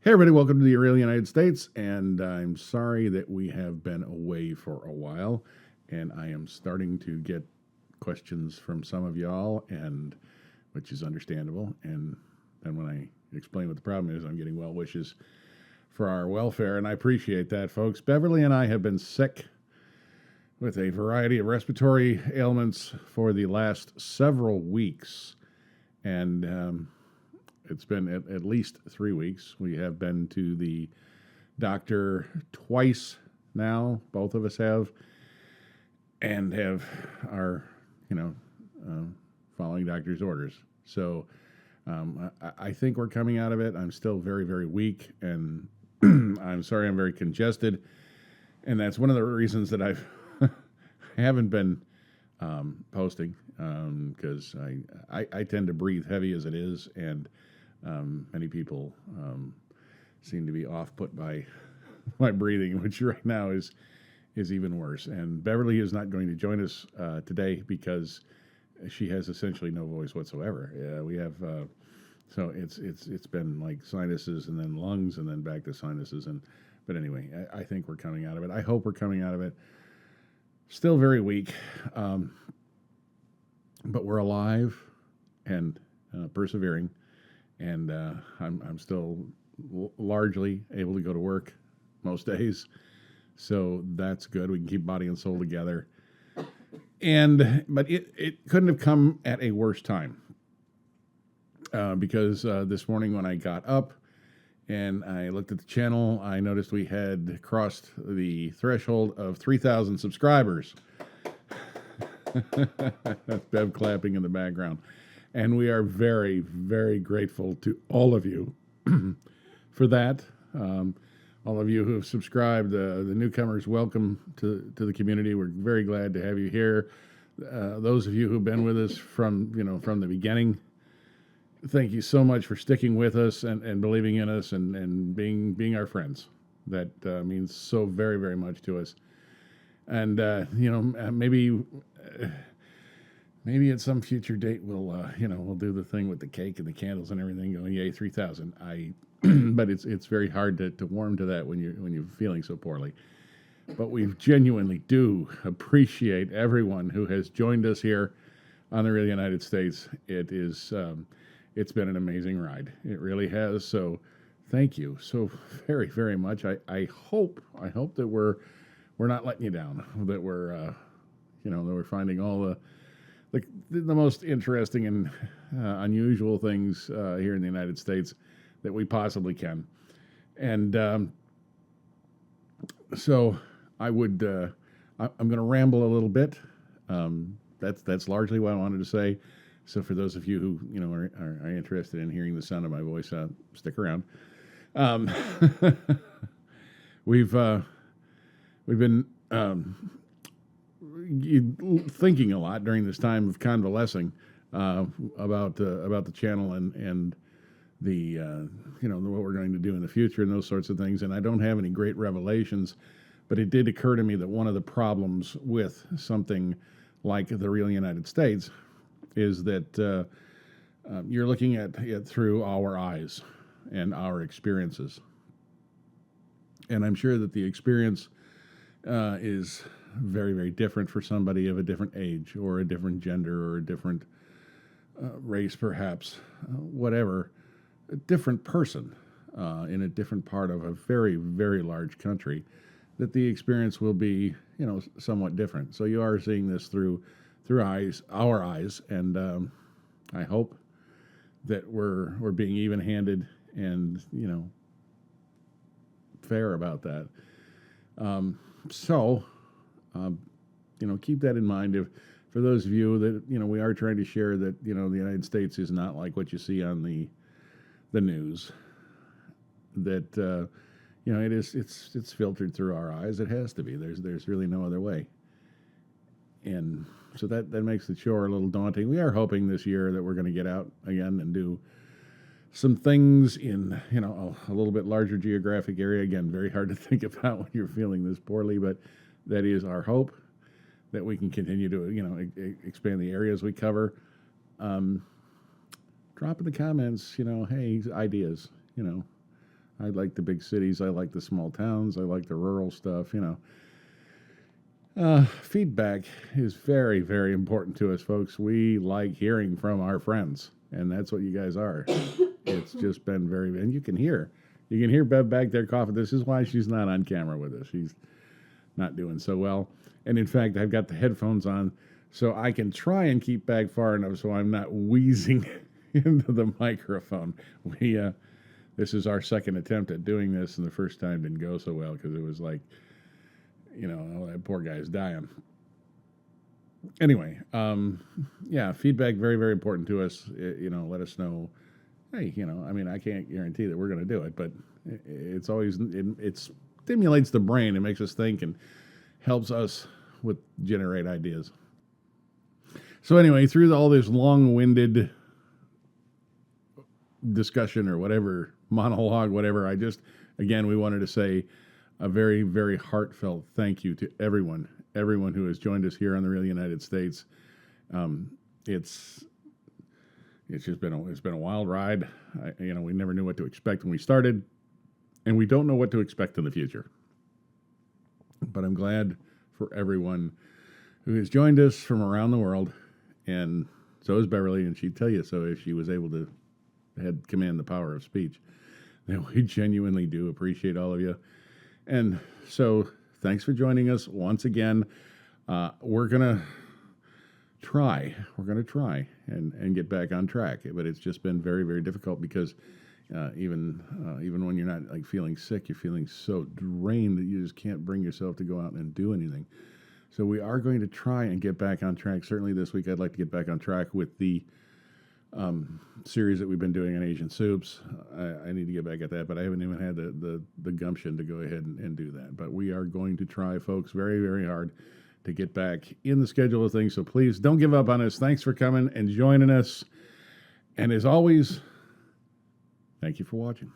Hey, everybody, welcome to the real United States. And I'm sorry that we have been away for a while. And I am starting to get questions from some of y'all, and which is understandable. And then when I explain what the problem is, I'm getting well wishes for our welfare. And I appreciate that, folks. Beverly and I have been sick with a variety of respiratory ailments for the last several weeks. And it's been at least 3 weeks. We have been to the doctor twice now. Both of us have, and are, you know, uh, following doctor's orders. So I think we're coming out of it. I'm still very, very weak, and I'm sorry I'm very congested. And that's one of the reasons that I haven't been posting, because I tend to breathe heavy as it is, and many people seem to be off put by my breathing, which right now is even worse. And Beverly is not going to join us today because she has essentially no voice whatsoever. We have so it's been like sinuses and then lungs and then back to sinuses, but anyway, I think we're coming out of it. I hope we're coming out of it. Still very weak, but we're alive and persevering. And I'm still largely able to go to work most days, so that's good. We can keep body and soul together. But it couldn't have come at a worse time, because this morning when I got up and I looked at the channel, I noticed we had crossed the threshold of 3,000 subscribers. That's Bev clapping in the background. And we are very, very grateful to all of you for that. All of you who have subscribed, the newcomers, welcome to the community. We're very glad to have you here. Those of you who've been with us from the beginning, thank you so much for sticking with us and believing in us and being our friends. That means so very, very much to us. And maybe at some future date we'll do the thing with the cake and the candles and everything, going yay 3,000. But it's very hard to warm to that when you're feeling so poorly. But we genuinely do appreciate everyone who has joined us here on the Real United States. It's been an amazing ride. It really has. So thank you so very, very much. I hope that we're not letting you down. That we're finding all the most interesting and unusual things here in the United States that we possibly can. And so I'm going to ramble a little bit. That's largely what I wanted to say. So for those of you who are interested in hearing the sound of my voice, stick around. We've been thinking a lot during this time of convalescing about the channel and the what we're going to do in the future and those sorts of things. And I don't have any great revelations, but it did occur to me that one of the problems with something like the Real United States is that you're looking at it through our eyes and our experiences. And I'm sure that the experience is very, very different for somebody of a different age or a different gender or a different race, perhaps, whatever, a different person in a different part of a very, very large country, that the experience will be, somewhat different. So you are seeing this through our eyes, and I hope that we're being even-handed and fair about that. So keep that in mind. If for those of you that we are trying to share that the United States is not like what you see on the news. That it's filtered through our eyes. It has to be. There's really no other way. And so that makes the chore a little daunting. We are hoping this year that we're going to get out again and do some things in a little bit larger geographic area. Again, very hard to think about when you're feeling this poorly, but that is our hope, that we can continue to expand the areas we cover. Drop in the comments, hey, ideas. I like the big cities. I like the small towns. I like the rural stuff, Feedback is very, very important to us, folks. We like hearing from our friends, and that's what you guys are. It's just been and you can hear Bev back there coughing. This is why she's not on camera with us. She's not doing so well. And in fact, I've got the headphones on so I can try and keep back far enough so I'm not wheezing into the microphone. This is our second attempt at doing this, and the first time didn't go so well because it was like, that poor guy's dying. Anyway, feedback, very, very important to us. Let us know, hey, I can't guarantee that we're going to do it, but it's always, it stimulates the brain. It makes us think and helps us generate ideas. So anyway, through all this long-winded discussion or whatever, monologue, whatever, we wanted to say a very, very heartfelt thank you to everyone who has joined us here on the Real United States. It's just been a wild ride. We never knew what to expect when we started, and we don't know what to expect in the future. But I'm glad for everyone who has joined us from around the world, and so is Beverly, and she'd tell you so if she was able to command the power of speech. That we genuinely do appreciate all of you. And so thanks for joining us once again. We're going to try and get back on track. But it's just been very, very difficult because even when you're not like feeling sick, you're feeling so drained that you just can't bring yourself to go out and do anything. So we are going to try and get back on track. Certainly this week I'd like to get back on track with the series that we've been doing on Asian soups. I need to get back at that, but I haven't even had the gumption to go ahead and do that. But we are going to try, folks, very, very hard to get back in the schedule of things. So please don't give up on us. Thanks for coming and joining us. And as always, thank you for watching.